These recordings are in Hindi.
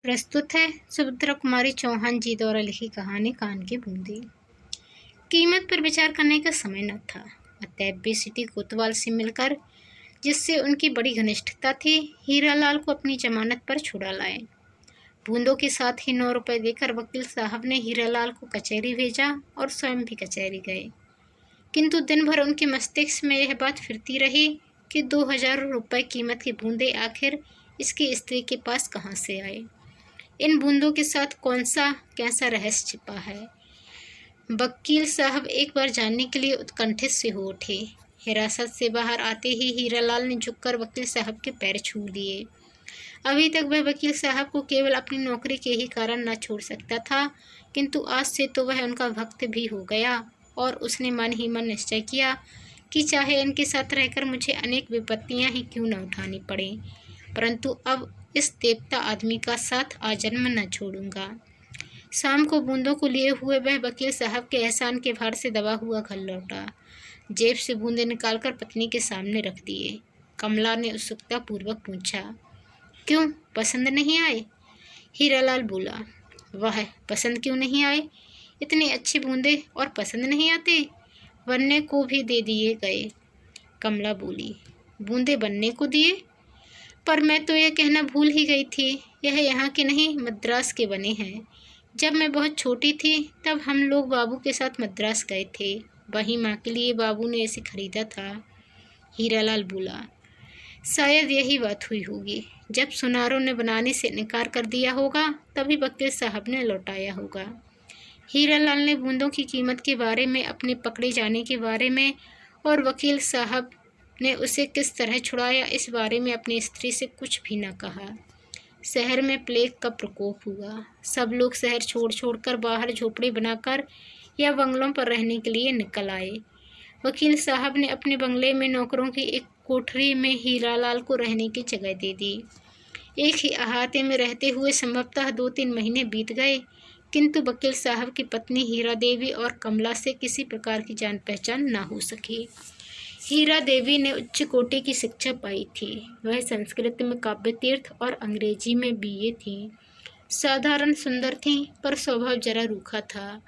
प्रस्तुत है सुभद्रा कुमारी चौहान जी द्वारा लिखी कहानी कान की बूंदी। कीमत पर विचार करने का समय न था, अतएव वे सिटी कोतवाल से मिलकर, जिससे उनकी बड़ी घनिष्ठता थी, हीरालाल को अपनी जमानत पर छुड़ा लाए। बूंदों के साथ ही 9 रुपए देकर वकील साहब ने हीरालाल को कचहरी भेजा और स्वयं भी कचहरी गए। किंतु दिन भर उनके मस्तिष्क में यह बात फिरती रही कि 2000 रुपए कीमत की बूंदे आखिर इसकी स्त्री के पास कहाँ से आए। इन बूंदों के साथ कौन सा कैसा रहस्य छिपा है। वकील साहब एक बार जानने के लिए उत्कंठित से हो उठे। हिरासत से बाहर आते ही हीरालाल ने झुककर वकील साहब के पैर छू लिए। अभी तक वह वकील साहब को केवल अपनी नौकरी के ही कारण न छोड़ सकता था, किंतु आज से तो वह उनका भक्त भी हो गया और उसने मन ही मन निश्चय किया कि चाहे इनके साथ रहकर मुझे अनेक विपत्तियां ही क्यों न उठानी पड़े, परंतु अब इस देवता आदमी का साथ आजन्म न छोड़ूंगा। शाम को बूंदों को लिए हुए वह वकील साहब के एहसान के भार से दबा हुआ घर लौटा। जेब से बूंदे निकालकर पत्नी के सामने रख दिए। कमला ने उत्सुकता पूर्वक पूछा, क्यों, पसंद नहीं आए? हीरालाल बोला, वाह, पसंद क्यों नहीं आए? इतने अच्छे बूंदे और पसंद नहीं आते? बनने को भी दे दिए गए। कमला बोली, बूंदे बनने को दिए? पर मैं तो यह कहना भूल ही गई थी, यह यहाँ के नहीं मद्रास के बने हैं। जब मैं बहुत छोटी थी तब हम लोग बाबू के साथ मद्रास गए थे, वहीं माँ के लिए बाबू ने इसे खरीदा था। हीरालाल बोला, शायद यही बात हुई होगी। जब सुनारों ने बनाने से इनकार कर दिया होगा तभी वकील साहब ने लौटाया होगा। हीरालाल ने बूंदों की कीमत के बारे में, अपने पकड़े जाने के बारे में और वकील साहब ने उसे किस तरह छुड़ाया इस बारे में अपनी स्त्री से कुछ भी न कहा। शहर में प्लेग का प्रकोप हुआ। सब लोग शहर छोड़ छोड़कर बाहर झोपड़ी बनाकर या बंगलों पर रहने के लिए निकल आए। वकील साहब ने अपने बंगले में नौकरों की एक कोठरी में हीरालाल को रहने की जगह दे दी। एक ही अहाते में रहते हुए संभवतः 2-3 महीने बीत गए, किंतु वकील साहब की पत्नी हीरा देवी और कमला से किसी प्रकार की जान पहचान न हो सकी। हीरा देवी ने उच्च कोटि की शिक्षा पाई थी। वह संस्कृत में काव्य तीर्थ और अंग्रेजी में बीए थी। साधारण सुंदर थी, पर स्वभाव जरा रूखा था।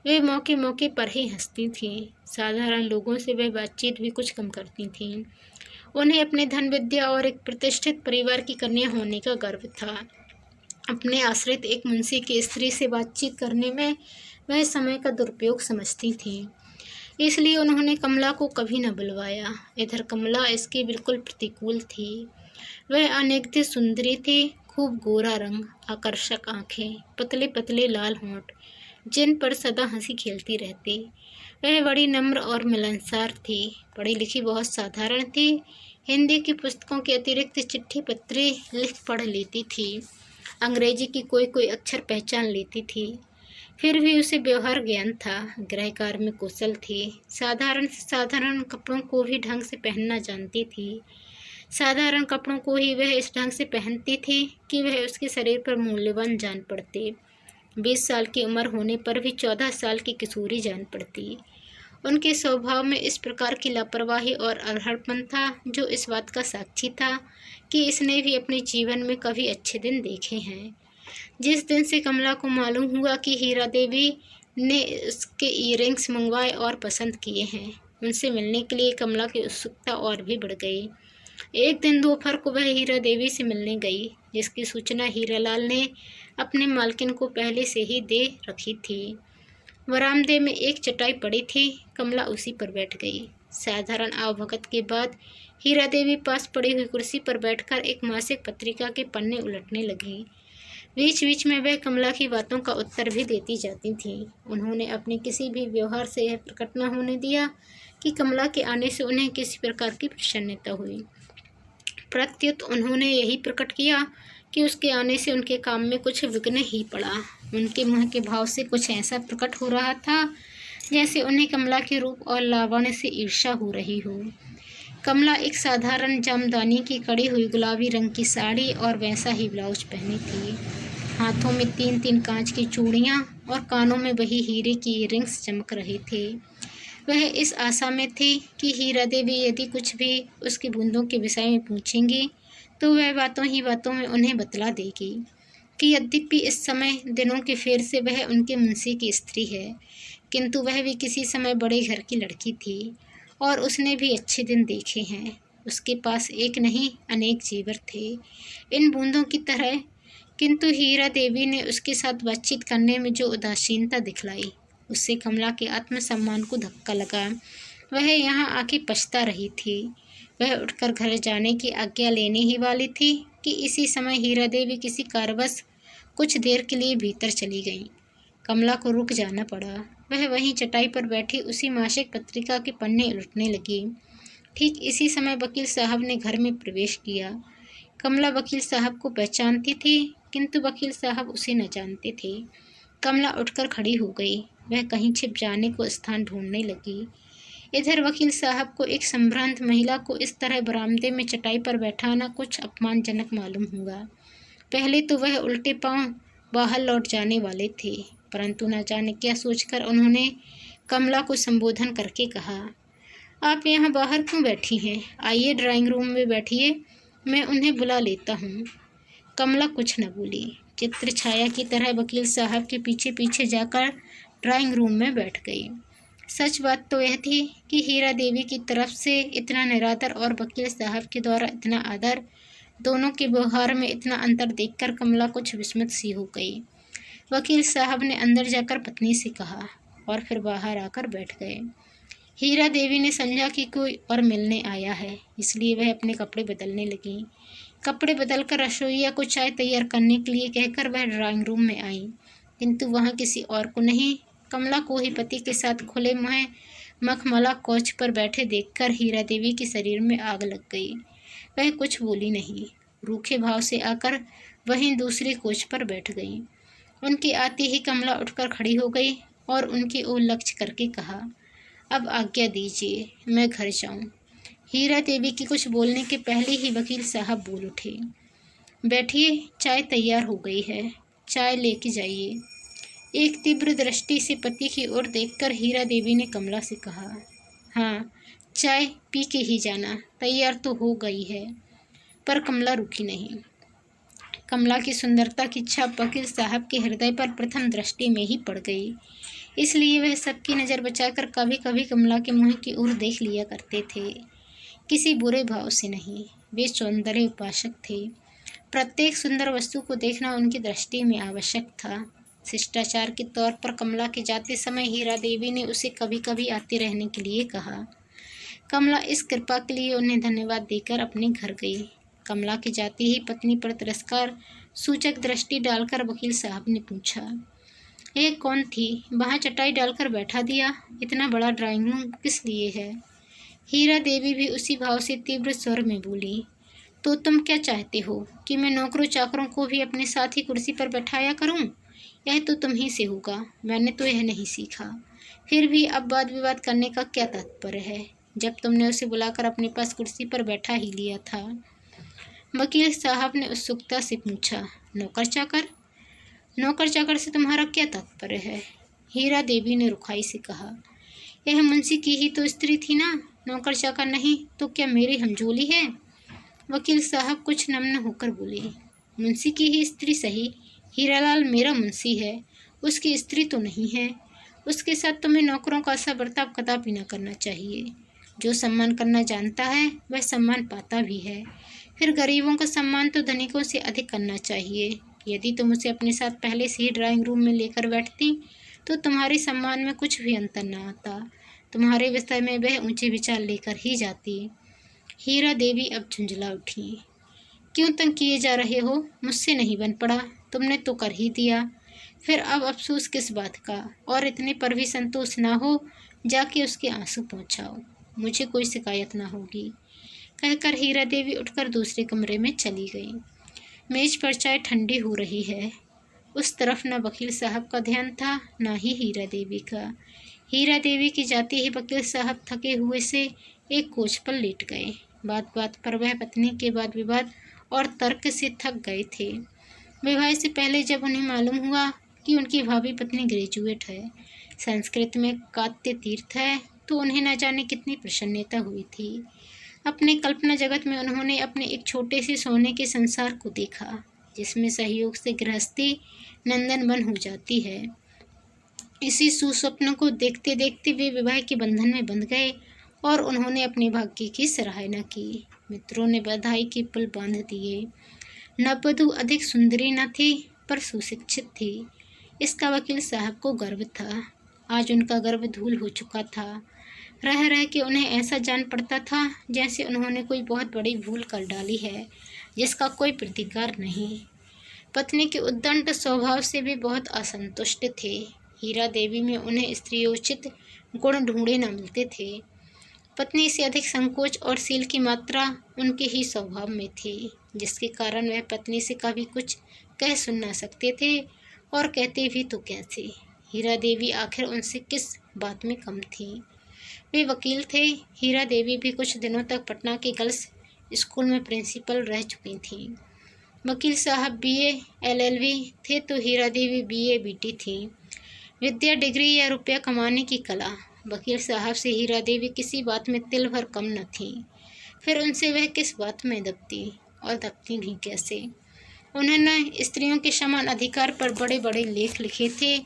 वे मौके मौके पर ही हंसती थीं। साधारण लोगों से वह बातचीत भी कुछ कम करती थीं। उन्हें अपने धन विद्या और एक प्रतिष्ठित परिवार की कन्या होने का गर्व था। अपने आश्रित एक मुंशी की स्त्री से बातचीत करने में वह समय का दुरुपयोग समझती थीं। इसलिए उन्होंने कमला को कभी न बुलवाया। इधर कमला इसके बिल्कुल प्रतिकूल थी। वह अनेकधि सुंदरी थी, खूब गोरा रंग, आकर्षक आंखें, पतले पतले लाल होंठ, जिन पर सदा हंसी खेलती रहती। वह बड़ी नम्र और मिलनसार थी। पढ़ी लिखी बहुत साधारण थी। हिंदी की पुस्तकों के अतिरिक्त चिट्ठी पत्री लिख पढ़ लेती थी। अंग्रेजी की कोई कोई अक्षर पहचान लेती थी। फिर भी उसे व्यवहार ज्ञान था। गृह कार्य में कुशल थी। साधारण से साधारण कपड़ों को भी ढंग से पहनना जानती थी। साधारण कपड़ों को ही वह इस ढंग से पहनती थी कि वह उसके शरीर पर मूल्यवान जान पड़ते। 20 साल की उम्र होने पर भी 14 साल की किशोरी जान पड़ती। उनके स्वभाव में इस प्रकार की लापरवाही और अरहड़पन था जो इस बात का साक्षी था कि इसने भी अपने जीवन में कभी अच्छे दिन देखे हैं। जिस दिन से कमला को मालूम हुआ कि हीरा देवी ने उसके ईयरिंग्स मंगवाए और पसंद किए हैं, उनसे मिलने के लिए कमला की उत्सुकता और भी बढ़ गई। एक दिन दोपहर को वह हीरा देवी से मिलने गई, जिसकी सूचना हीरालाल ने अपने मालकिन को पहले से ही दे रखी थी। बरामदे में एक चटाई पड़ी थी। कमला उसी पर बैठ गई। साधारण आवभगत के बाद हीरा देवी पास पड़ी हुई कुर्सी पर बैठकर एक मासिक पत्रिका के पन्ने उलटने लगी। बीच बीच में वह कमला की बातों का उत्तर भी देती जाती थी। उन्होंने अपने किसी भी व्यवहार से यह प्रकट न होने दिया कि कमला के आने से उन्हें किसी प्रकार की प्रसन्नता हुई। प्रत्युत उन्होंने यही प्रकट किया कि उसके आने से उनके काम में कुछ विघ्न ही पड़ा। उनके मुँह के भाव से कुछ ऐसा प्रकट हो रहा था जैसे उन्हें कमला के रूप और लावण्य से ईर्ष्या हो रही हो। कमला एक साधारण जामदानी की कड़ी हुई गुलाबी रंग की साड़ी और वैसा ही ब्लाउज पहनी थी। हाथों में 3-3 कांच की चूड़ियाँ और कानों में वही हीरे की इयररिंग्स चमक रहे थे। वह इस आशा में थी कि हीरा देवी यदि कुछ भी उसकी बूंदों के विषय में पूछेंगी तो वह बातों ही बातों में उन्हें बतला देगी। कि यद्यपि इस समय दिनों के फेर से वह उनके मुंशी की स्त्री है, किंतु वह भी किसी समय बड़े घर की लड़की थी और उसने भी अच्छे दिन देखे हैं। उसके पास एक नहीं अनेक जेवर थे, इन बूंदों की तरह। किंतु हीरा देवी ने उसके साथ बातचीत करने में जो उदासीनता दिखलाई, उससे कमला के आत्मसम्मान को धक्का लगा। वह यहाँ आके पछता रही थी। वह उठकर घर जाने की आज्ञा लेने ही वाली थी कि इसी समय हीरा देवी किसी कारणवश कुछ देर के लिए भीतर चली गई। कमला को रुक जाना पड़ा। वह वहीं चटाई पर बैठी उसी मासिक पत्रिका के पन्ने उलटने लगी। ठीक इसी समय वकील साहब ने घर में प्रवेश किया। कमला वकील साहब को पहचानती थी, किंतु वकील साहब उसे न जानते थे। कमला उठकर खड़ी हो गई। वह कहीं छिप जाने को स्थान ढूंढने लगी। इधर वकील साहब को एक संभ्रांत महिला को इस तरह बरामदे में चटाई पर बैठाना कुछ अपमानजनक मालूम हुआ। पहले तो वह उल्टे पांव बाहर लौट जाने वाले थे, परंतु न जाने क्या सोचकर उन्होंने कमला को संबोधन करके कहा, आप यहाँ बाहर क्यों बैठी हैं? आइए ड्राइंग रूम में बैठिए, मैं उन्हें बुला लेता हूँ। कमला कुछ न बोली। चित्र छाया की तरह वकील साहब के पीछे पीछे जाकर ड्राइंग रूम में बैठ गई। सच बात तो यह थी कि हीरा देवी की तरफ से इतना निरादर और वकील साहब के द्वारा इतना आदर, दोनों के व्यवहार में इतना अंतर देखकर कमला कुछ विस्मित सी हो गई। वकील साहब ने अंदर जाकर पत्नी से कहा और फिर बाहर आकर बैठ गए। हीरा देवी ने समझा कि कोई और मिलने आया है, इसलिए वह अपने कपड़े बदलने लगी। कपड़े बदलकर रसोइया को चाय तैयार करने के लिए कहकर वह ड्राइंग रूम में आई, किंतु वहाँ किसी और को नहीं, कमला को ही पति के साथ खुले मुँह मखमला कोच पर बैठे देखकर हीरा देवी के शरीर में आग लग गई। वह कुछ बोली नहीं, रूखे भाव से आकर वहीं दूसरी कोच पर बैठ गई। उनके आते ही कमला उठकर खड़ी हो गई और उनकी ओर लक्ष्य करके कहा, अब आज्ञा दीजिए, मैं घर जाऊं। हीरा देवी की कुछ बोलने के पहले ही वकील साहब बोल उठे, बैठिए, चाय तैयार हो गई है, चाय लेके जाइए। एक तीव्र दृष्टि से पति की ओर देखकर हीरा देवी ने कमला से कहा, हाँ, चाय पी के ही जाना, तैयार तो हो गई है। पर कमला रुकी नहीं। कमला की सुंदरता की छाप वकील साहब के हृदय पर प्रथम दृष्टि में ही पड़ गई, इसलिए वह सबकी नज़र बचाकर कभी कभी कमला के मुँह की ओर देख लिया करते थे। किसी बुरे भाव से नहीं, वे सौंदर्य उपासक थे। प्रत्येक सुंदर वस्तु को देखना उनकी दृष्टि में आवश्यक था। शिष्टाचार के तौर पर कमला के जाते समय हीरा देवी ने उसे कभी कभी आते रहने के लिए कहा। कमला इस कृपा के लिए उन्हें धन्यवाद देकर अपने घर गई। कमला के जाते ही पत्नी पर तिरस्कार सूचक दृष्टि डालकर वकील साहब ने पूछा, यह कौन थी? वहाँ चटाई डालकर बैठा दिया, इतना बड़ा ड्राइंग रूम किस लिए है? हीरा देवी भी उसी भाव से तीव्र स्वर में बोली, तो तुम क्या चाहते हो कि मैं नौकरों चाकरों को भी अपने साथ ही कुर्सी पर बैठाया करूं? यह तो तुम ही से होगा, मैंने तो यह नहीं सीखा। फिर भी अब वाद विवाद करने का क्या तात्पर्य है, जब तुमने उसे बुलाकर अपने पास कुर्सी पर बैठा ही लिया था? वकील साहब ने उत्सुकता से पूछा, नौकर चाकर? नौकर चाकर से तुम्हारा क्या तात्पर्य है? हीरा देवी ने रुखाई से कहा, यह मुंशी की ही तो स्त्री थी ना, नौकर चाकर नहीं तो क्या मेरी हमजोली है? वकील साहब कुछ नम्र होकर बोले, मुंशी की ही स्त्री सही, हीरालाल मेरा मुंशी है, उसकी स्त्री तो नहीं है। उसके साथ तुम्हें नौकरों का ऐसा बर्ताव कदापि न करना चाहिए। जो सम्मान करना जानता है वह सम्मान पाता भी है। फिर गरीबों का सम्मान तो धनिकों से अधिक करना चाहिए। यदि तुम उसे अपने साथ पहले से ही ड्राइंग रूम में लेकर बैठती तो तुम्हारे सम्मान में कुछ भी अंतर न आता। तुम्हारे विषय में वह ऊंचे विचार लेकर ही जाती। हीरा देवी अब झुंझला उठी, क्यों तंग किए जा रहे हो? मुझसे नहीं बन पड़ा, तुमने तो कर ही दिया, फिर अब अफसोस किस बात का? और इतने पर भी संतोष ना हो, जाके उसके आंसू पहुँचाओ, मुझे कोई शिकायत ना होगी। कहकर हीरा देवी उठकर दूसरे कमरे में चली गई। मेज पर चाय ठंडी हो रही है। उस तरफ न वकील साहब का ध्यान था, ना ही हीरा देवी का। हीरा देवी की जाते ही वकील साहब थके हुए से एक कोच पर लेट गए। बात बात पर वह पत्नी के वाद विवाद और तर्क से थक गए थे। विवाह से पहले जब उन्हें मालूम हुआ कि उनकी भाभी पत्नी ग्रेजुएट है, संस्कृत में कात्य तीर्थ है, तो उन्हें न जाने कितनी प्रसन्नता हुई थी। अपने कल्पना जगत में उन्होंने अपने एक छोटे से सोने के संसार को देखा। जिसमें सहयोग से गृहस्थी नंदन बन हो जाती है। इसी सुस्वप्न को देखते देखते वे विवाह के बंधन में बंध गए और उन्होंने अपने भाग्य की सराहना की। मित्रों ने बधाई के पुल बांध दिए। नववधु अधिक सुंदरी न थी पर सुशिक्षित थी, इसका वकील साहब को गर्व था। आज उनका गर्व धूल हो चुका था। रह रह के उन्हें ऐसा जान पड़ता था जैसे उन्होंने कोई बहुत बड़ी भूल कर डाली है जिसका कोई प्रतिकार नहीं। पत्नी के उद्दंड स्वभाव से भी बहुत असंतुष्ट थे। हीरा देवी में उन्हें स्त्रियोचित गुण ढूंढे न मिलते थे। पत्नी से अधिक संकोच और सील की मात्रा उनके ही स्वभाव में थी, जिसके कारण वह पत्नी से कभी कुछ कह सुन न सकते थे और कहते भी तो कैसे। हीरा देवी आखिर उनसे किस बात में कम थी। वे वकील थे। हीरा देवी भी कुछ दिनों तक पटना के गर्ल्स स्कूल में प्रिंसिपल रह चुकी थीं। वकील साहब बीए एलएलबी थे तो हीरा देवी बीए बीटी थी। विद्या, डिग्री या रुपया कमाने की कला। वकील साहब से हीरा देवी किसी बात में तिल भर कम न थी। फिर उनसे वह किस बात में दबती और दबती भी कैसे। उन्होंने स्त्रियों के समान अधिकार पर बड़े बड़े लेख लिखे थे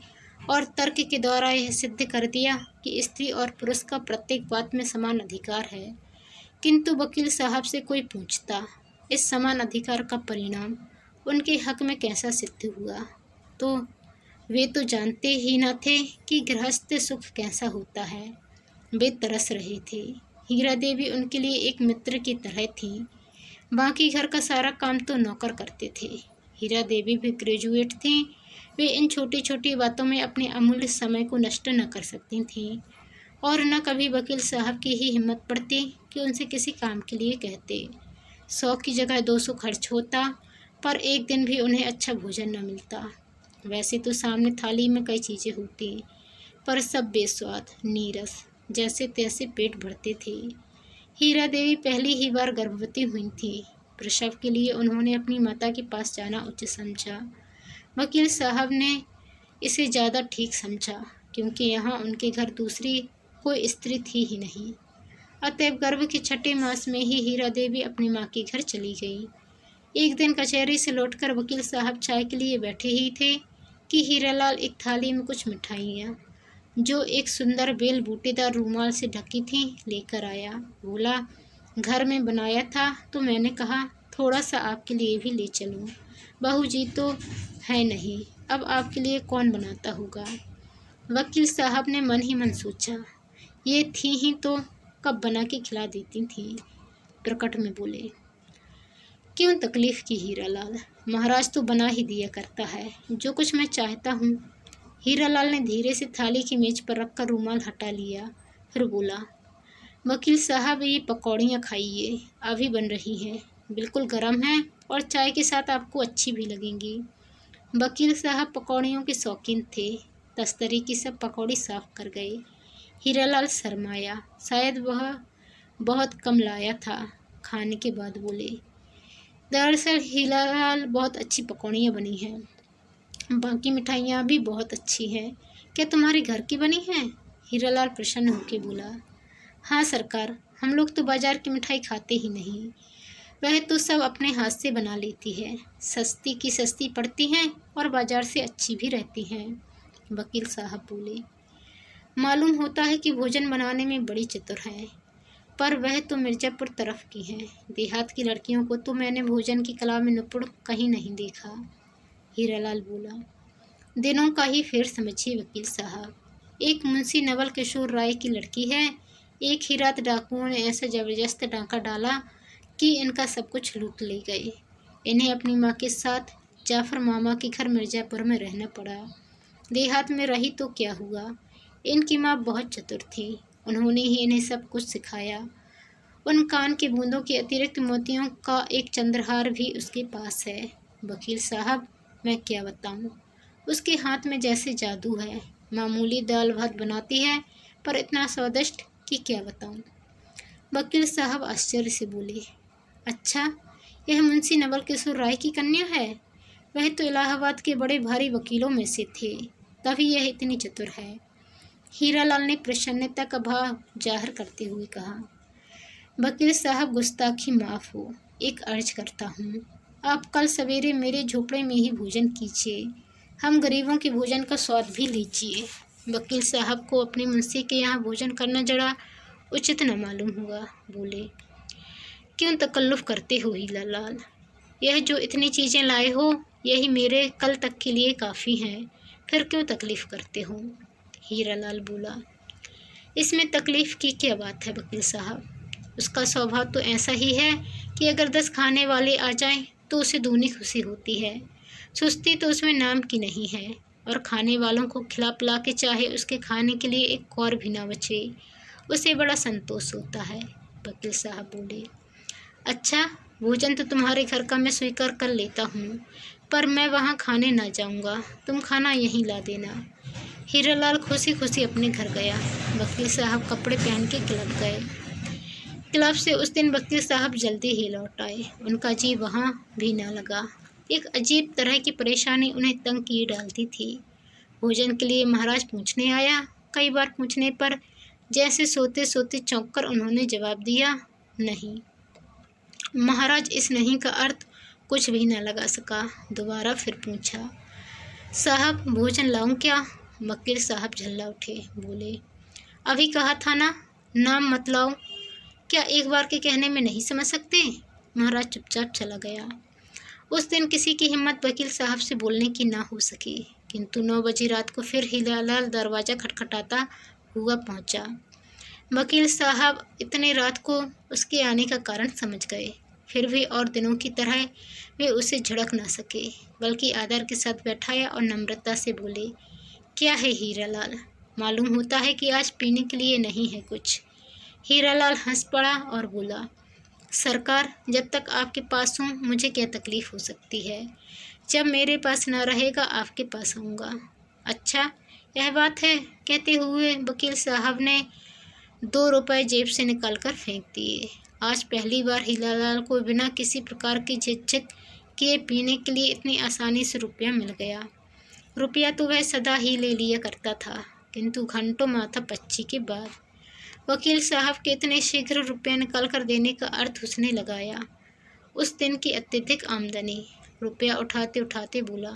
और तर्क के द्वारा यह सिद्ध कर दिया कि स्त्री और पुरुष का प्रत्येक बात में समान अधिकार है। किंतु वकील साहब से कोई पूछता इस समान अधिकार का परिणाम उनके हक में कैसा सिद्ध हुआ, तो वे तो जानते ही न थे कि गृहस्थ सुख कैसा होता है। वे तरस रहे थे। हीरा देवी उनके लिए एक मित्र की तरह थी। बाकी घर का सारा काम तो नौकर करते थे। हीरा देवी भी ग्रेजुएट थीं। वे इन छोटी छोटी बातों में अपने अमूल्य समय को नष्ट न कर सकती थीं और न कभी वकील साहब की ही हिम्मत पड़ती कि उनसे किसी काम के लिए कहते। 100 की जगह 200 खर्च होता पर एक दिन भी उन्हें अच्छा भोजन न मिलता। वैसे तो सामने थाली में कई चीज़ें होती पर सब बेस्वाद, नीरस, जैसे तैसे पेट भरते थे। हीरा देवी पहली ही बार गर्भवती हुई थी। प्रसव के लिए उन्होंने अपनी माता के पास जाना उचित समझा। वकील साहब ने इसे ज़्यादा ठीक समझा क्योंकि यहाँ उनके घर दूसरी कोई स्त्री थी ही नहीं। अतएव गर्भ के छठे मास में ही हीरा देवी अपनी माँ के घर चली गई। एक दिन कचहरी से लौटकर वकील साहब चाय के लिए बैठे ही थे कि हीरालाल एक थाली में कुछ मिठाइयाँ जो एक सुंदर बेल बूटेदार रूमाल से ढकी थी लेकर आया। बोला, घर में बनाया था तो मैंने कहा थोड़ा सा आपके लिए भी ले चलूं। बहू जी तो है नहीं, अब आपके लिए कौन बनाता होगा। वकील साहब ने मन ही मन सोचा, ये थी ही तो कब बना के खिला देती थी। प्रकट में बोले, क्यों तकलीफ की हीरालाल, महाराज तो बना ही दिया करता है जो कुछ मैं चाहता हूँ। हीरालाल ने धीरे से थाली की मेज पर रखकर रूमाल हटा लिया। फिर बोला, वकील साहब ये पकौड़ियाँ खाइए, अभी बन रही हैं, बिल्कुल गर्म हैं और चाय के साथ आपको अच्छी भी लगेंगी। वकील साहब पकौड़ियों के शौकीन थे। तस्तरी की सब पकौड़ी साफ कर गए। हीरालाल शर्माया, शायद वह बहुत कम लाया था। खाने के बाद बोले, दरअसल हीरालाल बहुत अच्छी पकौड़ियाँ बनी हैं, बाकी मिठाइयाँ भी बहुत अच्छी हैं। क्या तुम्हारे घर की बनी हैं? हीरालाल प्रसन्न होकर बोला, हाँ सरकार, हम लोग तो बाजार की मिठाई खाते ही नहीं। वह तो सब अपने हाथ से बना लेती है, सस्ती की सस्ती पड़ती हैं और बाजार से अच्छी भी रहती हैं। वकील साहब बोले, मालूम होता है कि भोजन बनाने में बड़ी चतुर हैं, पर वह तो मिर्ज़ापुर तरफ की हैं। देहात की लड़कियों को तो मैंने भोजन की कला में निपुण कहीं नहीं देखा। हीरालाल बोला, दिनों का ही फेर समझिए वकील साहब। एक मुंशी नवल किशोर राय की लड़की है। एक ही रात डाकुओं ने ऐसा ज़बरदस्त डाका डाला कि इनका सब कुछ लूट ले गए। इन्हें अपनी माँ के साथ जाफर मामा के घर मिर्ज़ापुर में रहना पड़ा। देहात में रही तो क्या हुआ, इनकी माँ बहुत चतुर थी, उन्होंने ही इन्हें सब कुछ सिखाया। उन कान के बूंदों के अतिरिक्त मोतियों का एक चंद्रहार भी उसके पास है। वकील साहब, मैं क्या बताऊं, उसके हाथ में जैसे जादू है। मामूली दाल भात बनाती है पर इतना स्वादिष्ट कि क्या बताऊं। वकील साहब आश्चर्य से बोले, अच्छा, यह मुंशी नवल किशोर राय की कन्या है? वह तो इलाहाबाद के बड़े भारी वकीलों में से थे, तभी यह इतनी चतुर है। हीरालाल ने प्रसन्नता का भाव जाहिर करते हुए कहा, वकील साहब गुस्ताखी माफ़ हो, एक अर्ज करता हूँ, आप कल सवेरे मेरे झोपड़े में ही भोजन कीजिए। हम गरीबों के भोजन का स्वाद भी लीजिए। वकील साहब को अपने मुंशी के यहाँ भोजन करना जरा उचित न मालूम हुआ। बोले, क्यों तकल्लुफ़ करते हो हीरालाल? यह जो इतनी चीज़ें लाए हो यही मेरे कल तक के लिए काफ़ी हैं, फिर क्यों तकलीफ़ करते हो? हीरालाल बोला, इसमें तकलीफ़ की क्या बात है वकील साहब? उसका स्वभाव तो ऐसा ही है कि अगर 10 खाने वाले आ जाएं तो उसे दूनी खुशी होती है। सुस्ती तो उसमें नाम की नहीं है, और खाने वालों को खिला पिला के चाहे उसके खाने के लिए एक कौर भी ना बचे, उसे बड़ा संतोष होता है। वकील साहब बोले, अच्छा, भोजन तो तुम्हारे घर का मैं स्वीकार कर लेता हूँ, पर मैं वहाँ खाने ना जाऊँगा, तुम खाना यहीं ला देना। हीरालाल खुशी खुशी अपने घर गया। वकील साहब कपड़े पहन के क्लब गए। क्लब से उस दिन वकील साहब जल्दी ही लौट आए। उनका जी वहाँ भी ना लगा। एक अजीब तरह की परेशानी उन्हें तंग किए डालती थी। भोजन के लिए महाराज पूछने आया। कई बार पूछने पर जैसे सोते सोते चौंक कर उन्होंने जवाब दिया, नहीं। महाराज इस नहीं का अर्थ कुछ भी न लगा सका। दोबारा फिर पूछा, साहब भोजन लाऊं क्या? वकील साहब झल्ला उठे। बोले, अभी कहा था ना, नाम मत लाओ। क्या एक बार के कहने में नहीं समझ सकते? महाराज चुपचाप चला गया। उस दिन किसी की हिम्मत वकील साहब से बोलने की ना हो सकी, किंतु 9 बजे रात को फिर हीरालाल दरवाज़ा खटखटाता हुआ पहुंचा। वकील साहब इतने रात को उसके आने का कारण समझ गए, फिर भी और दिनों की तरह वे उसे झिड़क ना सके, बल्कि आदर के साथ बैठाया और नम्रता से बोले, क्या है हीरालाल, मालूम होता है कि आज पीने के लिए नहीं है कुछ। हीरालाल हंस पड़ा और बोला, सरकार, जब तक आपके पास हूँ मुझे क्या तकलीफ़ हो सकती है? जब मेरे पास ना रहेगा आपके पास आऊँगा। अच्छा, यह बात है? कहते हुए वकील साहब ने 2 रुपए जेब से निकालकर फेंक दिए। आज पहली बार हीरालाल को बिना किसी प्रकार की झिझक किए पीने के लिए इतनी आसानी से रुपया मिल गया। रुपया तो वह सदा ही ले लिया करता था, किंतु घंटों माथापच्ची के बाद वकील साहब के इतने शीघ्र रुपया निकाल कर देने का अर्थ उसने लगाया। उस दिन की अत्यधिक आमदनी। रुपया उठाते उठाते बोला,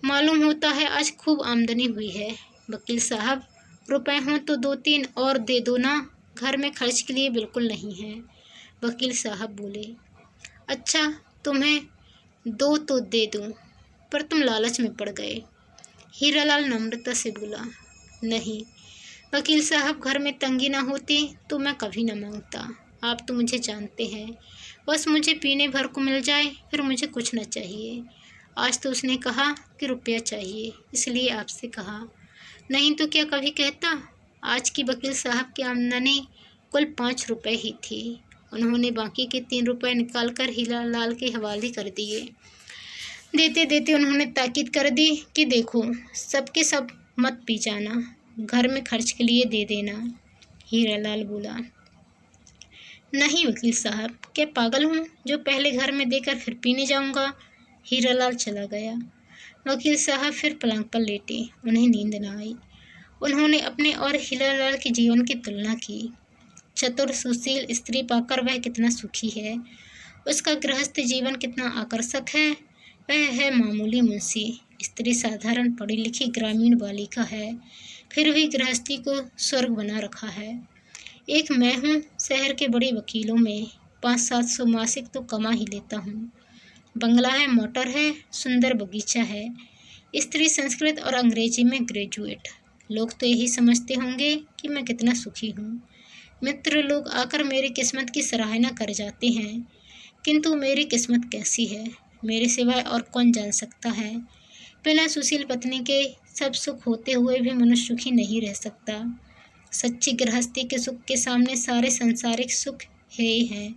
मालूम होता है आज खूब आमदनी हुई है। वकील साहब, रुपए हों तो 2-3 और दे दो ना, घर में खर्च के लिए बिल्कुल नहीं है। वकील साहब बोले, अच्छा, तुम्हें 2 तो दे दूं, पर तुम लालच में पड़ गए। हीरालाल नम्रता से बोला, नहीं वकील साहब, घर में तंगी ना होती तो मैं कभी न मांगता। आप तो मुझे जानते हैं, बस मुझे पीने भर को मिल जाए फिर मुझे कुछ न चाहिए। आज तो उसने कहा कि रुपया चाहिए, इसलिए आपसे कहा, नहीं तो क्या कभी कहता। आज की वकील साहब की आमदनी कुल 5 रुपये ही थी। उन्होंने बाकी के 3 रुपये निकाल कर हीरालाल के हवाले कर दिए। देते देते उन्होंने ताकीद कर दी कि देखो, सबके सब मत पी जाना, घर में खर्च के लिए दे देना। हीरालाल बोला, नहीं वकील साहब, क्या पागल हूँ जो पहले घर में देकर फिर पीने जाऊँगा। हीरालाल चला गया। वकील साहब फिर पलंग पर लेटे। उन्हें नींद न आई। उन्होंने अपने और हीरालाल के जीवन की तुलना की। चतुर सुशील स्त्री पाकर वह कितना सुखी है, उसका गृहस्थ जीवन कितना आकर्षक है। वह है मामूली मुंशी, स्त्री साधारण पढ़ी लिखी ग्रामीण बालिका है, फिर भी गृहस्थी को स्वर्ग बना रखा है। एक मैं हूँ, शहर के बड़े वकीलों में 500-700 मासिक तो कमा ही लेता हूँ। बंगला है, मोटर है, सुंदर बगीचा है। स्त्री संस्कृत और अंग्रेजी में ग्रेजुएट। लोग तो यही समझते होंगे कि मैं कितना सुखी हूँ। मित्र लोग आकर मेरी किस्मत की सराहना कर जाते हैं, किंतु मेरी किस्मत कैसी है मेरे सिवाय और कौन जान सकता है। बिना सुशील पत्नी के सब सुख होते हुए भी मनुष्य सुखी नहीं रह सकता। सच्ची गृहस्थी के सुख के सामने सारे संसारिक सुख है ही हैं।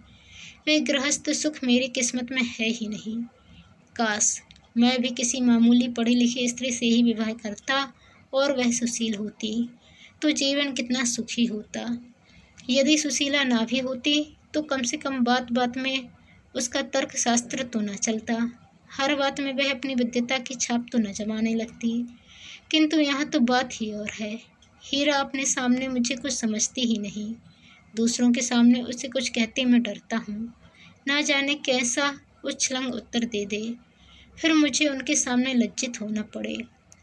वे गृहस्थ सुख मेरी किस्मत में है ही नहीं। काश मैं भी किसी मामूली पढ़ी लिखी स्त्री से ही विवाह करता और वह सुशील होती, तो जीवन कितना सुखी होता। यदि सुशीला ना भी होती तो कम से कम बात बात में उसका तर्क शास्त्र तो न चलता, हर बात में वह अपनी विद्वता की छाप तो न जमाने लगती। किंतु यहाँ तो बात ही और है। हीरा अपने सामने मुझे कुछ समझती ही नहीं, दूसरों के सामने उसे कुछ कहते मैं डरता हूँ। ना जाने कैसा उच्छलंग उत्तर दे दे, फिर मुझे उनके सामने लज्जित होना पड़े।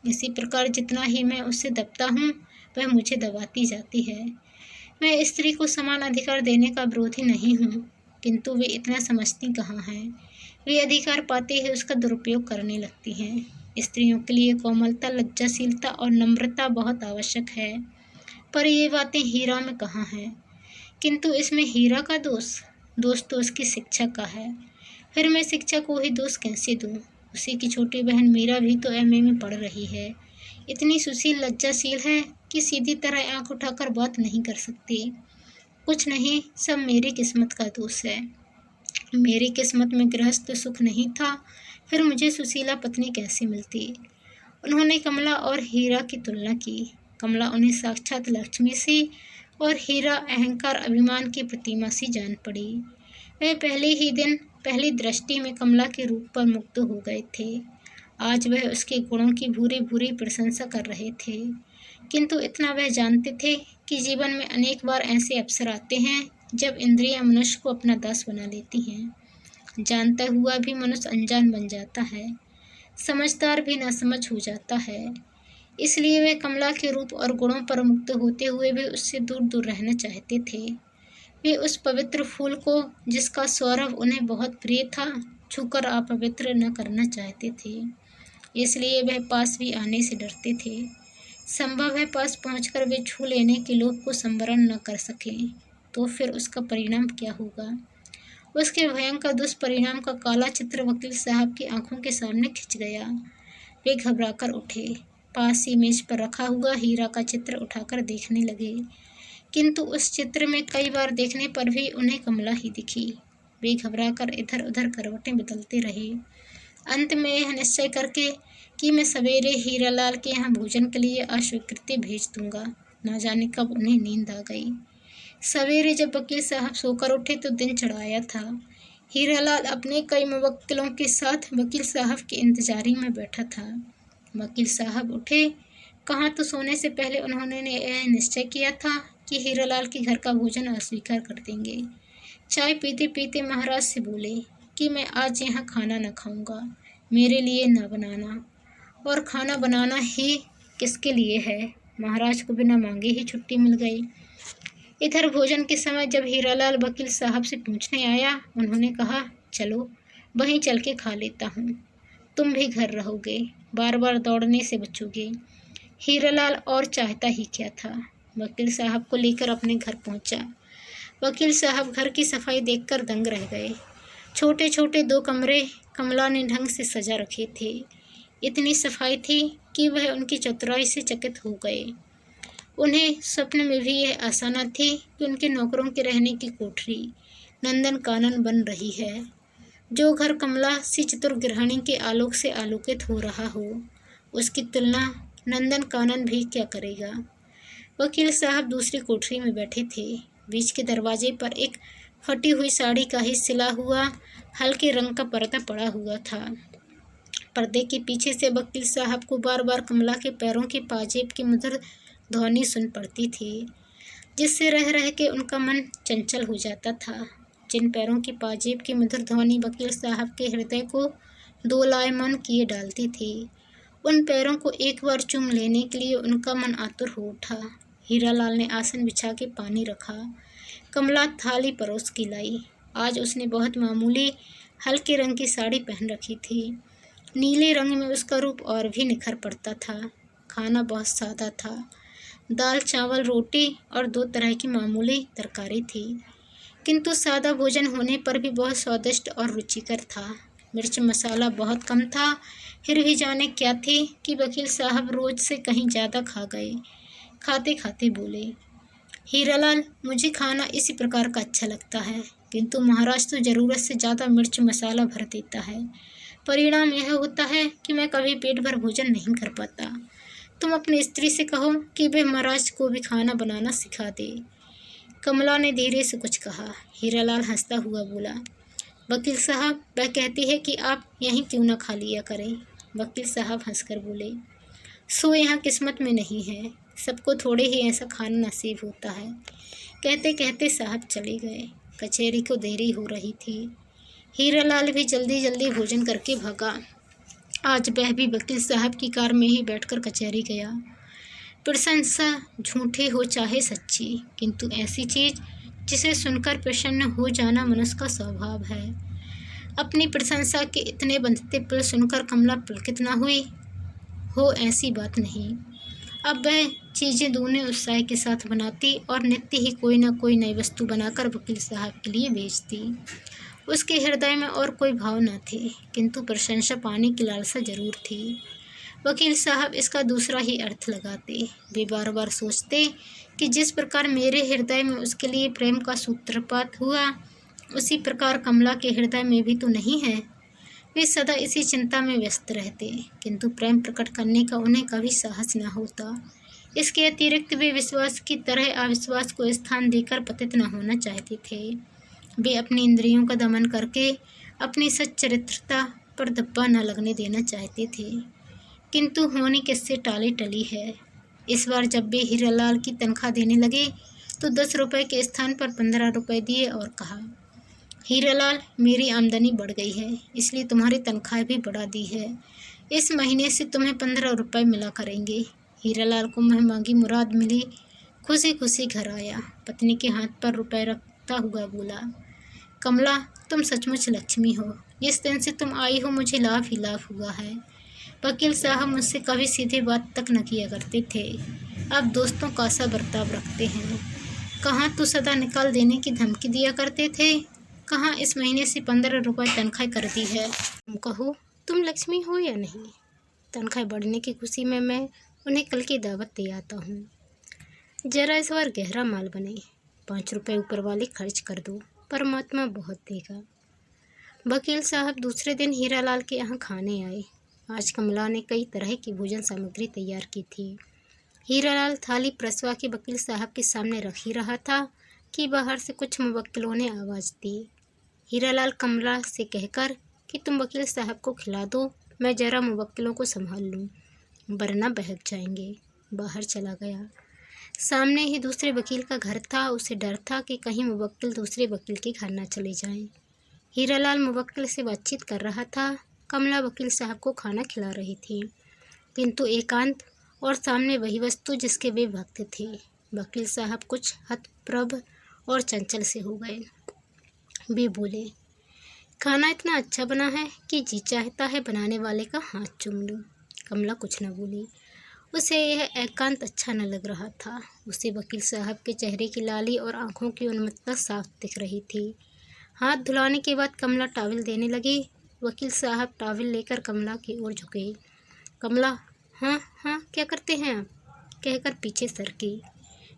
इसी प्रकार जितना ही मैं उससे दबता हूँ, वह मुझे दबाती जाती है। मैं स्त्री को समान अधिकार देने का विरोधी नहीं हूँ, किंतु वे इतना समझती कहाँ हैं। वे अधिकार पाते ही उसका दुरुपयोग करने लगती हैं। स्त्रियों के लिए कोमलता, लज्जाशीलता और नम्रता बहुत आवश्यक है, पर ये बातें हीरा में कहाँ हैं। किंतु इसमें हीरा का दोष तो उसकी शिक्षा का है। फिर मैं शिक्षा को ही दोष कैसे दूँ? उसी की छोटी बहन मीरा भी तो एमए में पढ़ रही है। इतनी सुशील, लज्जाशील है कि सीधी तरह आंख उठाकर बात नहीं कर सकती। कुछ नहीं, सब मेरी किस्मत का दोष है। मेरी किस्मत में गृहस्थ सुख नहीं था, फिर मुझे सुशीला पत्नी कैसे मिलती? उन्होंने कमला और हीरा की तुलना की। कमला उन्हें साक्षात लक्ष्मी सी और हीरा अहंकार, अभिमान की प्रतिमा सी जान पड़ी। वह पहले ही दिन, पहली दृष्टि में कमला के रूप पर मुग्ध हो गए थे। आज वह उसके गुणों की भूरी भूरी प्रशंसा कर रहे थे, किंतु इतना वह जानते थे कि जीवन में अनेक बार ऐसे अवसर आते हैं जब इंद्रियां मनुष्य को अपना दास बना लेती हैं। जानता हुआ भी मनुष्य अनजान बन जाता है, समझदार भी नासमझ हो जाता है। इसलिए वे कमला के रूप और गुणों पर मुक्त होते हुए भी उससे दूर दूर रहना चाहते थे। वे उस पवित्र फूल को, जिसका सौरभ उन्हें बहुत प्रिय था, छूकर अपवित्र न करना चाहते थे। इसलिए वह पास भी आने से डरते थे। संभव है पास पहुंचकर वे छू लेने के लोभ को संवरण न कर सकें, तो फिर उसका परिणाम क्या होगा? उसके भयंकर दुष्परिणाम का काला चित्र वकील साहब की आंखों के सामने खिंच गया। वे घबराकर उठे, पास ही मेज पर रखा हुआ हीरा का चित्र उठाकर देखने लगे, किंतु उस चित्र में कई बार देखने पर भी उन्हें कमला ही दिखी। वे घबराकर इधर उधर करवटें बदलते रहे। अंत में यह निश्चय करके कि मैं सवेरे हीरालाल के यहाँ भोजन के लिए अस्वीकृति भेज दूंगा, न जाने कब उन्हें नींद आ गई। सवेरे जब वकील साहब सोकर उठे तो दिन चढ़ाया था। हीरालाल अपने कई मुवक्किलों के साथ वकील साहब की इंतजारी में बैठा था। वकील साहब उठे, कहाँ तो सोने से पहले उन्होंने यह निश्चय किया था कि हीरालाल के घर का भोजन अस्वीकार कर देंगे। चाय पीते पीते महाराज से बोले कि मैं आज यहाँ खाना न खाऊंगा, मेरे लिए न बनाना। और खाना बनाना ही किसके लिए है? महाराज को बिना मांगे ही छुट्टी मिल गई। इधर भोजन के समय जब हीरालाल वकील साहब से पूछने आया, उन्होंने कहा, चलो वहीं चल के खा लेता हूँ, तुम भी घर रहोगे, बार बार दौड़ने से बचोगे। हीरालाल और चाहता ही क्या था, वकील साहब को लेकर अपने घर पहुँचा। वकील साहब घर की सफाई देखकर दंग रह गए। छोटे छोटे 2 कमरे कमला ने ढंग से सजा रखे थे। इतनी सफाई थी कि वह उनकी चतुराई से चकित हो गए। उन्हें स्वप्न में भी यह आशा न थी कि उनके नौकरों के रहने की कोठरी नंदन कानन बन रही है। जो घर कमला सी चतुर गृहिणी के आलोक से आलोकित हो रहा हो, उसकी तुलना नंदन कानन भी क्या करेगा। वकील साहब दूसरी कोठरी में बैठे थे। बीच के दरवाजे पर एक फटी हुई साड़ी का ही सिला हुआ हल्के रंग का पर्दा पड़ा हुआ था। पर्दे के पीछे से वकील साहब को बार बार कमला के पैरों के पाजेब की मधुर ध्वनि सुन पड़ती थी, जिससे रह रह के उनका मन चंचल हो जाता था। जिन पैरों की पाजेब की मधुर ध्वनि वकील साहब के हृदय को दोलायमान किए डालती थी, उन पैरों को एक बार चूम लेने के लिए उनका मन आतुर हो उठा। हीरालाल ने आसन बिछा के पानी रखा। कमला थाली परोस के लाई। आज उसने बहुत मामूली हल्के रंग की साड़ी पहन रखी थी। नीले रंग में उसका रूप और भी निखर पड़ता था। खाना बहुत सादा था। दाल, चावल, रोटी और 2 तरह की मामूली तरकारी थी, किंतु सादा भोजन होने पर भी बहुत स्वादिष्ट और रुचिकर था। मिर्च मसाला बहुत कम था। फिर भी जाने क्या थी कि वकील साहब रोज से कहीं ज़्यादा खा गए। खाते खाते बोले, हीरालाल, मुझे खाना इसी प्रकार का अच्छा लगता है, किंतु महाराज तो ज़रूरत से ज़्यादा मिर्च मसाला भर देता है। परिणाम यह होता है कि मैं कभी पेट भर भोजन नहीं कर पाता। तुम अपनी स्त्री से कहो कि वे महाराज को भी खाना बनाना सिखा दे। कमला ने धीरे से कुछ कहा। हीरालाल हंसता हुआ बोला, वकील साहब, वह कहती है कि आप यहीं क्यों न खा लिया करें। वकील साहब हंसकर बोले, सो यहाँ किस्मत में नहीं है, सबको थोड़े ही ऐसा खाना नसीब होता है। कहते कहते साहब चले गए। कचहरी को देरी हो रही थी। हीरालाल भी जल्दी जल्दी भोजन करके भागा। आज वह भी वकील साहब की कार में ही बैठकर कचहरी गया। प्रशंसा झूठी हो चाहे सच्ची, किंतु ऐसी चीज जिसे सुनकर प्रसन्न हो जाना मनुष्य का स्वभाव है। अपनी प्रशंसा के इतने बनते पल सुनकर कमला पुलकित न हुई हो, ऐसी बात नहीं। अब वह चीज़ें दूने उत्साह के साथ बनाती और नित्य ही कोई न कोई नई वस्तु बनाकर वकील साहब के लिए बेचती। उसके हृदय में और कोई भाव न थे, किंतु प्रशंसा पाने की लालसा जरूर थी। वकील साहब इसका दूसरा ही अर्थ लगाते। वे बार बार सोचते कि जिस प्रकार मेरे हृदय में उसके लिए प्रेम का सूत्रपात हुआ, उसी प्रकार कमला के हृदय में भी तो नहीं है। वे सदा इसी चिंता में व्यस्त रहते, किंतु प्रेम प्रकट करने का उन्हें कभी साहस न होता। इसके अतिरिक्त वे विश्वास की तरह अविश्वास को स्थान देकर पतित न होना चाहते थे। वे अपनी इंद्रियों का दमन करके अपनी सच्चरित्रता पर धब्बा न लगने देना चाहते थे, किंतु होनी किससे टाली टली है। इस बार जब वे हीरालाल की तनख्वाह देने लगे तो 10 रुपये के स्थान पर 15 रुपये दिए और कहा, हीरालाल, मेरी आमदनी बढ़ गई है, इसलिए तुम्हारी तनख्वाह भी बढ़ा दी है। इस महीने से तुम्हें 15 रुपये मिला करेंगे। हीरालाल को मांगी मुराद मिली। खुशी खुशी घर आया। पत्नी के हाथ पर रुपए रखता हुआ बोला, कमला, तुम सचमुच लक्ष्मी हो। जिस दिन से तुम आई हो मुझे लाभ ही लाभ हुआ है। वकील साहब मुझसे कभी सीधे बात तक न किया करते थे, अब दोस्तों का सा बर्ताव रखते हैं। कहाँ तो सदा निकाल देने की धमकी दिया करते थे, कहाँ इस महीने से 15 रुपये तनख्वाह कर दी है। तुम कहो तुम लक्ष्मी हो या नहीं। तनख्वाह बढ़ने की खुशी में मैं उन्हें कल की दावत दे आता हूँ। जरा इस बार गहरा माल बने। 5 रुपये ऊपर वाले खर्च कर दो, परमात्मा बहुत देगा। वकील साहब दूसरे दिन हीरालाल के यहाँ खाने आए। आज कमला ने कई तरह की भोजन सामग्री तैयार की थी। हीरालाल थाली परसवा के वकील साहब के सामने रख ही रहा था कि बाहर से कुछ मुवक्किलों ने आवाज़ दी। हीरालाल कमला से कहकर कि तुम वकील साहब को खिला दो, मैं जरा मुवक्किलों को संभाल लूँ, वरना बहक जाएंगे, बाहर चला गया। सामने ही दूसरे वकील का घर था। उसे डर था कि कहीं मुवक्किल दूसरे वकील के घर न चले जाएं। हीरालाल मुवक्किल से बातचीत कर रहा था, कमला वकील साहब को खाना खिला रही थी, किंतु एकांत और सामने वही वस्तु जिसके वे भक्त थे। वकील साहब कुछ हतप्रभ और चंचल से हो गए। वे बोले, खाना इतना अच्छा बना है कि जी चाहता है बनाने वाले का हाथ चूम लूं। कमला कुछ न बोली। उसे यह एकांत अच्छा न लग रहा था। उसे वकील साहब के चेहरे की लाली और आंखों की उन्मत्तता साफ दिख रही थी। हाथ धुलाने के बाद कमला टॉवल देने लगी। वकील साहब टॉवल लेकर कमला की ओर झुके। कमला, हाँ हाँ क्या करते हैं आप, कहकर पीछे सरकी।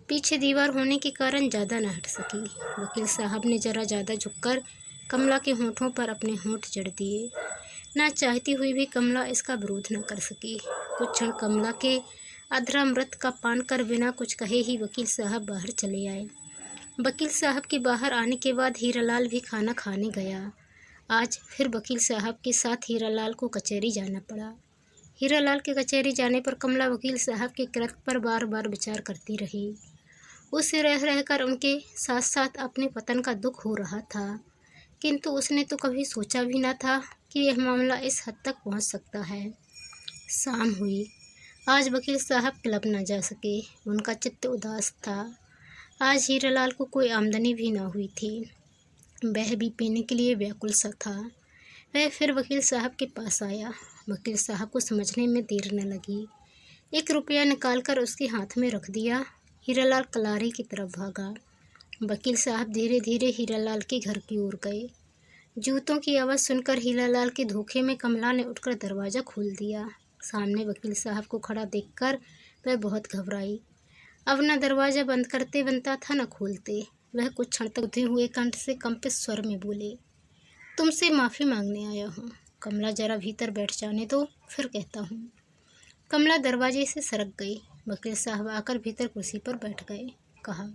पीछे दीवार होने के कारण ज़्यादा न हट सकी। वकील साहब ने जरा ज़्यादा झुककर कमला के होठों पर अपने होंठ जड़ दिए। ना चाहती हुई भी कमला इसका विरोध न कर सकी। कुछ क्षण कमला के अधरामृत का पान कर बिना कुछ कहे ही वकील साहब बाहर चले आए। वकील साहब के बाहर आने के बाद हीरालाल भी खाना खाने गया। आज फिर वकील साहब के साथ हीरालाल को कचहरी जाना पड़ा। हीरालाल के कचहरी जाने पर कमला वकील साहब के कृत्य पर बार बार विचार करती रही। उसे रह रहकर उनके साथ साथ अपने पतन का दुख हो रहा था, किंतु उसने तो कभी सोचा भी न था कि यह मामला इस हद तक पहुंच सकता है। शाम हुई। आज वकील साहब क्लब न जा सके। उनका चित्त उदास था। आज हीरालाल को कोई आमदनी भी न हुई थी। वह भी पीने के लिए व्याकुल सा था। वह फिर वकील साहब के पास आया। वकील साहब को समझने में देर न लगी। 1 रुपया निकालकर उसके हाथ में रख दिया। हीरालाल कलारी की तरफ भागा। वकील साहब धीरे धीरे हीरालाल के घर की ओर गए। जूतों की आवाज़ सुनकर हीरालाल के धोखे में कमला ने उठकर दरवाज़ा खोल दिया। सामने वकील साहब को खड़ा देखकर वह बहुत घबराई। अब न दरवाज़ा बंद करते बनता था न खोलते। वह कुछ क्षण तक उठे हुए कंठ से कंपित स्वर में बोले, तुमसे माफ़ी मांगने आया हूँ। कमला, जरा भीतर बैठ जाने दो, फिर कहता हूँ। कमला दरवाजे से सरक गई। वकील साहब आकर भीतर कुर्सी पर बैठ गए। कहा,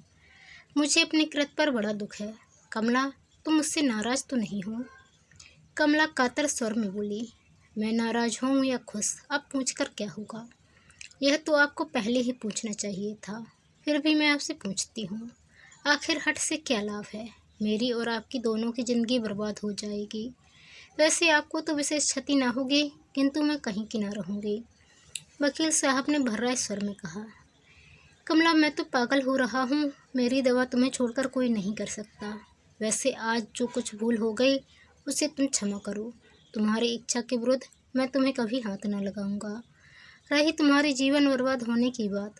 मुझे अपने कृत्य पर बड़ा दुख है। कमला, तुम मुझसे नाराज़ तो नहीं हो। कमला कातर स्वर में बोली, मैं नाराज़ हूँ या खुश, अब पूछकर क्या होगा। यह तो आपको पहले ही पूछना चाहिए था, फिर भी मैं आपसे पूछती हूँ, आखिर हठ से क्या लाभ है। मेरी और आपकी दोनों की ज़िंदगी बर्बाद हो जाएगी। वैसे आपको तो विशेष क्षति ना होगी, किंतु मैं कहीं की ना रहूँगी। वकील साहब ने भर्राए स्वर में कहा। कमला, मैं तो पागल हो रहा हूँ। मेरी दवा तुम्हें छोड़कर कोई नहीं कर सकता। वैसे आज जो कुछ भूल हो गई उसे तुम क्षमा करो। तुम्हारी इच्छा के विरुद्ध मैं तुम्हें कभी हाथ न लगाऊंगा। रही तुम्हारे जीवन बर्बाद होने की बात,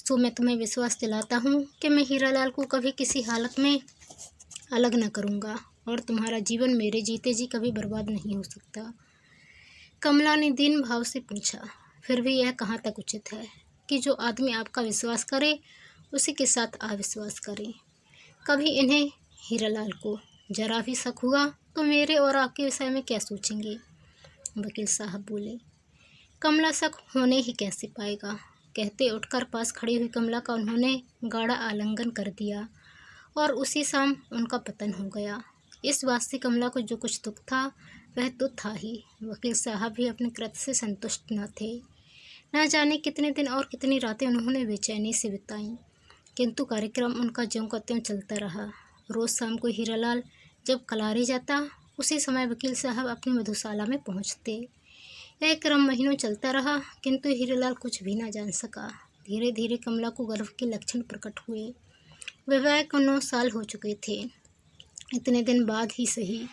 तो मैं तुम्हें विश्वास दिलाता हूँ कि मैं हीरालाल को कभी किसी हालत में अलग न करूँगा और तुम्हारा जीवन मेरे जीते जी कभी बर्बाद नहीं हो सकता। कमला ने दीन भाव से पूछा, फिर भी यह कहाँ तक उचित है कि जो आदमी आपका विश्वास करे उसी के साथ अविश्वास करे? कभी इन्हें हीरालाल को जरा भी शक हुआ तो मेरे और आपके विषय में क्या सोचेंगे? वकील साहब बोले। कमला शक होने ही कैसे पाएगा? कहते उठकर पास खड़ी हुई कमला का उन्होंने गाढ़ा आलिंगन कर दिया और उसी शाम उनका पतन हो गया। इस बात से कमला को जो कुछ दुख था वह तो था ही। वकील साहब भी अपने कृत्य से संतुष्ट न थे। न जाने कितने दिन और कितनी रातें उन्होंने बेचैनी से बिताईं, किंतु कार्यक्रम उनका ज्यों का त्यों चलता रहा। रोज़ शाम को हीरालाल जब कलारी जाता, उसी समय वकील साहब अपनी मधुशाला में पहुंचते। यह क्रम महीनों चलता रहा, किंतु हीरालाल कुछ भी न जान सका। धीरे धीरे कमला को गर्भ के लक्षण प्रकट हुए। विवाह को 9 साल हो चुके थे। इतने दिन बाद ही सही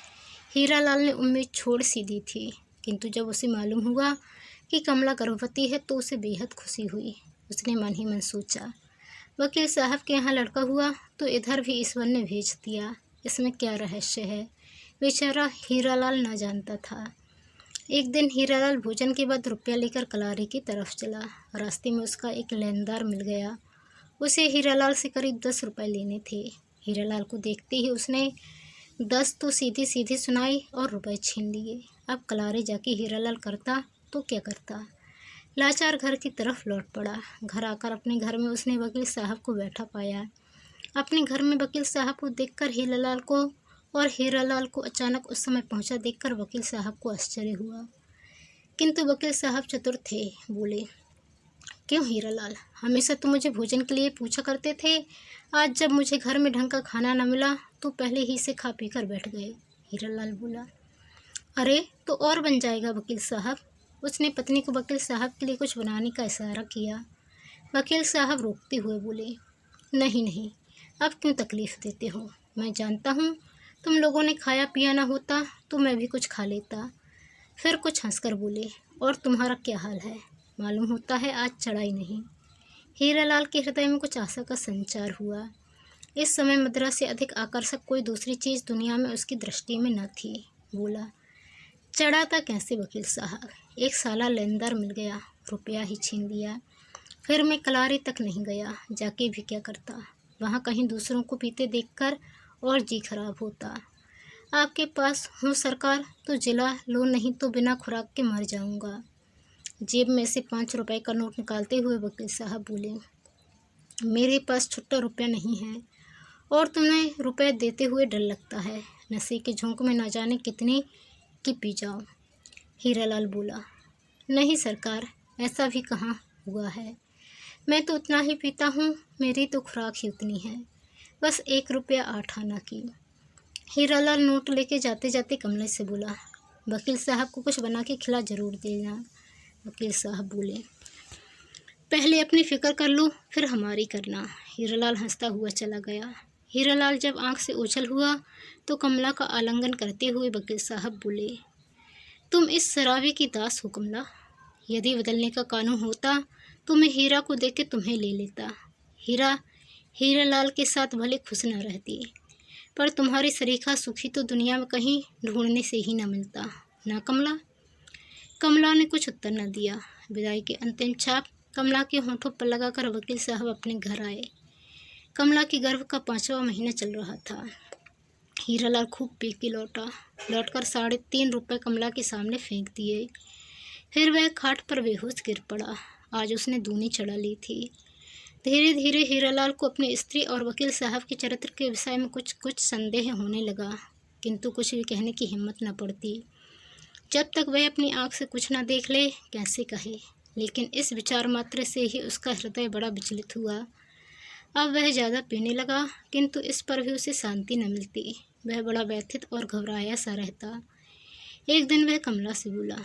हीरालाल ने उम्मीद छोड़ सी दी थी, किंतु जब उसे मालूम हुआ कि कमला गर्भवती है तो उसे बेहद खुशी हुई। उसने मन ही मन सोचा, वकील साहब के यहाँ लड़का हुआ तो इधर भी ईश्वर ने भेज दिया। इसमें क्या रहस्य है, बेचारा हीरालाल न जानता था। एक दिन हीरालाल भोजन के बाद रुपया लेकर कलारी की तरफ चला। रास्ते में उसका एक लेनदार मिल गया। उसे हीरालाल से करीब 10 रुपये लेने थे। हीरालाल को देखते ही उसने 10 तो सीधी सीधी सुनाई और रुपए छीन लिए। अब कलारी जाके हीरालाल करता तो क्या करता? लाचार घर की तरफ लौट पड़ा। घर आकर अपने घर में उसने वकील साहब को बैठा पाया। अपने घर में वकील साहब को देखकर हीरालाल को अचानक उस समय पहुंचा देखकर वकील साहब को आश्चर्य हुआ, किंतु वकील साहब चतुर थे। बोले, क्यों हीरालाल, हमेशा तुम मुझे भोजन के लिए पूछा करते थे। आज जब मुझे घर में ढंग का खाना न मिला तो पहले ही से खा पी कर बैठ गए। हीरालाल बोला, अरे तो और बन जाएगा वकील साहब। उसने पत्नी को वकील साहब के लिए कुछ बनाने का इशारा किया। वकील साहब रोकते हुए बोले, नहीं नहीं, अब क्यों तकलीफ़ देते हो? मैं जानता हूँ तुम लोगों ने खाया पिया ना होता तो मैं भी कुछ खा लेता। फिर कुछ हंसकर बोले, और तुम्हारा क्या हाल है? मालूम होता है आज चढ़ाई नहीं। हीरालाल के हृदय में कुछ आशा का संचार हुआ। इस समय मुद्रा से अधिक आकर्षक कोई दूसरी चीज़ दुनिया में उसकी दृष्टि में न थी। बोला, चढ़ाता कैसे वकील साहब? एक साला लेनदार मिल गया, रुपया ही छीन लिया। फिर मैं कलारी तक नहीं गया, जाके भी क्या करता? वहाँ कहीं दूसरों को पीते देखकर और जी खराब होता। आपके पास हूँ सरकार तो जिला लो, नहीं तो बिना खुराक के मर जाऊँगा। जेब में से 5 रुपए का नोट निकालते हुए वकील साहब बोले, मेरे पास छुट्टा रुपया नहीं है और तुम्हें रुपए देते हुए डर लगता है। नशे के झोंक में न जाने कितनी की पी जाओ। हीरालाल बोला, नहीं सरकार, ऐसा भी कहाँ हुआ है। मैं तो उतना ही पीता हूँ, मेरी तो खुराक ही उतनी है, बस 1 रुपया 8 आना की। हीरालाल नोट लेके जाते जाते कमला से बोला, वकील साहब को कुछ बना के खिला जरूर देना। वकील साहब बोले, पहले अपनी फिक्र कर लो फिर हमारी करना। हीरालाल हंसता हुआ चला गया। हीरालाल जब आंख से ओझल हुआ तो कमला का आलिंगन करते हुए वकील साहब बोले, तुम इस शराबी की दास हो कमला। यदि बदलने का कानून होता तो मैं हीरा को देख के तुम्हें ले लेता। हीरालाल के साथ भले खुश न रहती, पर तुम्हारी सरीखा सुखी तो दुनिया में कहीं ढूंढने से ही न मिलता ना कमला। कमला ने कुछ उत्तर न दिया। विदाई की अंतिम छाप कमला के होंठों पर लगाकर वकील साहब अपने घर आए। कमला की गर्भ का 5वां महीना चल रहा था। हीरालाल खूब पी के लौटकर 3.5 रुपये कमला के सामने फेंक दिए। फिर वह खाट पर बेहोश गिर पड़ा। आज उसने दूनी चढ़ा ली थी। धीरे धीरे हीरालाल को अपनी स्त्री और वकील साहब के चरित्र के विषय में कुछ संदेह होने लगा, किंतु कुछ भी कहने की हिम्मत न पड़ती। जब तक वह अपनी आँख से कुछ न देख ले कैसे कहे। लेकिन इस विचार मात्र से ही उसका हृदय बड़ा विचलित हुआ। अब वह ज़्यादा पीने लगा, किंतु इस पर भी उसे शांति न मिलती। वह बड़ा व्यथित और घबराया सा रहता। एक दिन वह कमला से बोला,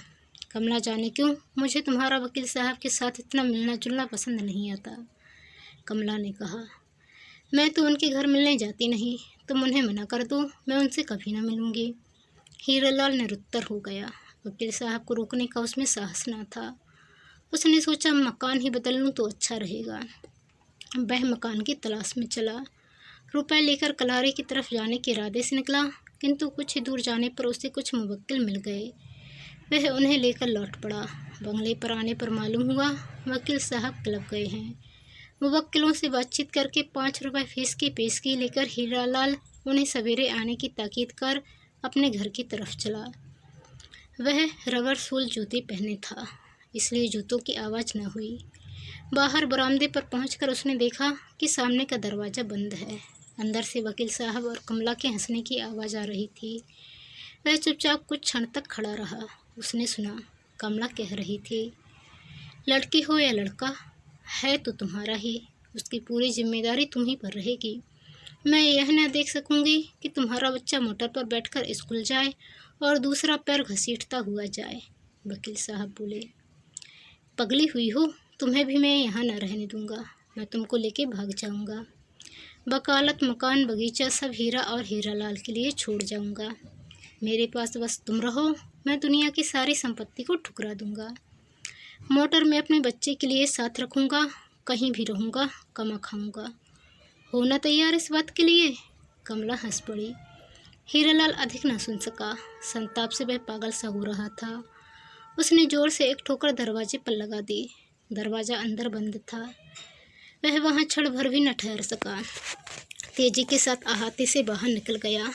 कमला, जाने क्यों मुझे तुम्हारा वकील साहब के साथ इतना मिलना जुलना पसंद नहीं आता। कमला ने कहा, मैं तो उनके घर मिलने जाती नहीं, तुम उन्हें मना कर दो, मैं उनसे कभी न मिलूंगी। हीरालाल निरुत्तर हो गया। वकील साहब को रोकने का उसमें साहस न था। उसने सोचा मकान ही बदल लूँ तो अच्छा रहेगा। वह मकान की तलाश में चला। रुपए लेकर कलारी की तरफ जाने के इरादे से निकला, किंतु कुछ ही दूर जाने पर उसे कुछ मुवक्किल मिल गए। वह उन्हें लेकर लौट पड़ा। बंगले पर आने पर मालूम हुआ वकील साहब क्लब गए हैं। मुवक्किलों से बातचीत करके 5 रुपए फीस की पेशगी लेकर हीरालाल उन्हें सवेरे आने की ताकीद कर अपने घर की तरफ चला। वह रबर सोल जूते पहने था, इसलिए जूतों की आवाज़ न हुई। बाहर बरामदे पर पहुंचकर उसने देखा कि सामने का दरवाज़ा बंद है। अंदर से वकील साहब और कमला के हंसने की आवाज़ आ रही थी। वह चुपचाप कुछ क्षण तक खड़ा रहा। उसने सुना कमला कह रही थी, लड़की हो या लड़का, है तो तुम्हारा ही, उसकी पूरी जिम्मेदारी तुम ही पर रहेगी। मैं यह न देख सकूंगी कि तुम्हारा बच्चा मोटर पर बैठकर स्कूल जाए और दूसरा पैर घसीटता हुआ जाए। वकील साहब बोले, पगली हुई हो, तुम्हें भी मैं यहाँ न रहने दूंगा, मैं तुमको लेके भाग जाऊंगा। वकालत, मकान, बगीचा सब हीरा और हीरालाल के लिए छोड़ जाऊंगा। मेरे पास बस तुम रहो, मैं दुनिया की सारी संपत्ति को ठुकरा दूंगा। मोटर में अपने बच्चे के लिए साथ रखूंगा, कहीं भी रहूंगा, कमा खाऊंगा। होना तैयार इस बात के लिए? कमला हंस पड़ी। हीरालाल अधिक न सुन सका। संताप से वह पागल सा हो रहा था। उसने जोर से एक ठोकर दरवाजे पर लगा दी। दरवाज़ा अंदर बंद था। वह वहाँ क्षण भर भी न ठहर सका। तेजी के साथ अहाते से बाहर निकल गया।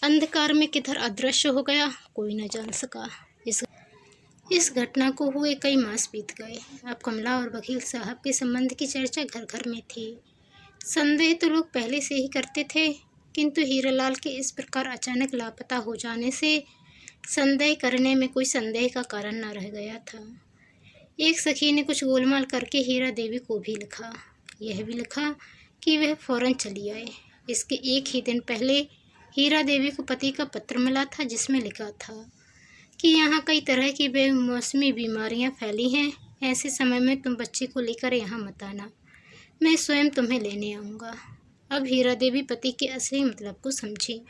अंधकार में किधर अदृश्य हो गया कोई न जान सका। इस घटना को हुए कई मास बीत गए। अब कमला और वकील साहब के संबंध की चर्चा घर घर में थी। संदेह तो लोग पहले से ही करते थे, किंतु हीरालाल के इस प्रकार अचानक लापता हो जाने से संदेह करने में कोई संदेह का कारण न रह गया था। एक सखी ने कुछ गोलमाल करके हीरा देवी को भी लिखा। यह भी लिखा कि वह फौरन चली आए। इसके एक ही दिन पहले हीरा देवी को पति का पत्र मिला था, जिसमें लिखा था कि यहाँ कई तरह की बेमौसमी बीमारियाँ फैली हैं। ऐसे समय में तुम बच्चे को लेकर यहाँ मत आना, मैं स्वयं तुम्हें लेने आऊँगा। अब हीरा देवी पति के असली मतलब को समझी।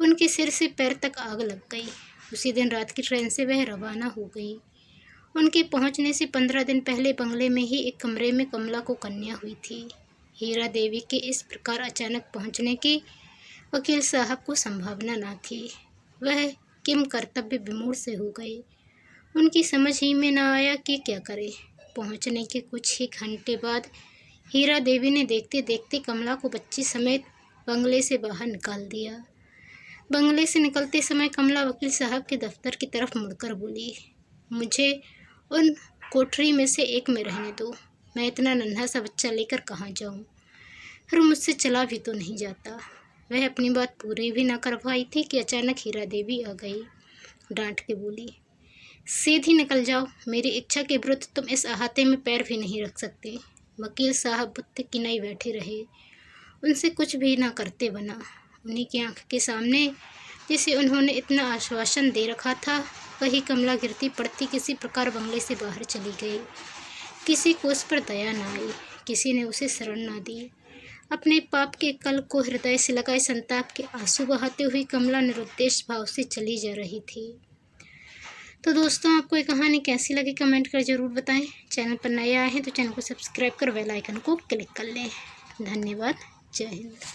उनके सिर से पैर तक आग लग गई। उसी दिन रात की ट्रेन से वह रवाना हो गई। उनके पहुंचने से 15 दिन पहले बंगले में ही एक कमरे में कमला को कन्या हुई थी। हीरा देवी के इस प्रकार अचानक पहुंचने की वकील साहब को संभावना न थी। वह किम कर्तव्य विमूढ़ से हो गए। उनकी समझ ही में न आया कि क्या करे। पहुंचने के कुछ ही घंटे बाद हीरा देवी ने देखते देखते कमला को बच्ची समेत बंगले से बाहर निकाल दिया। बंगले से निकलते समय कमला वकील साहब के दफ्तर की तरफ मुड़कर बोली, मुझे उन कोठरी में से एक में रहने दो, मैं इतना नन्हा सा बच्चा लेकर कहाँ जाऊँ, फिर मुझसे चला भी तो नहीं जाता। वह अपनी बात पूरी भी ना कर पाई थी कि अचानक हीरा देवी आ गई। डांट के बोली, सीधी निकल जाओ, मेरी इच्छा के विरुद्ध तुम इस अहाते में पैर भी नहीं रख सकते। वकील साहब बुत्ते की नहीं बैठे रहे। उनसे कुछ भी ना करते बना। उन्हीं की आंख के सामने जिसे उन्होंने इतना आश्वासन दे रखा था, वही कमला गिरती पड़ती किसी प्रकार बंगले से बाहर चली गई। किसी को उस पर दया न आई, किसी ने उसे शरण न दी। अपने पाप के कल को हृदय से लगाए संताप के आंसू बहाते हुए कमला निरुद्देश भाव से चली जा रही थी। तो दोस्तों, आपको ये कहानी कैसी लगी कमेंट कर ज़रूर बताएं। चैनल पर नए आए हैं तो चैनल को सब्सक्राइब कर बेल आइकन को क्लिक कर लें। धन्यवाद। जय हिंद।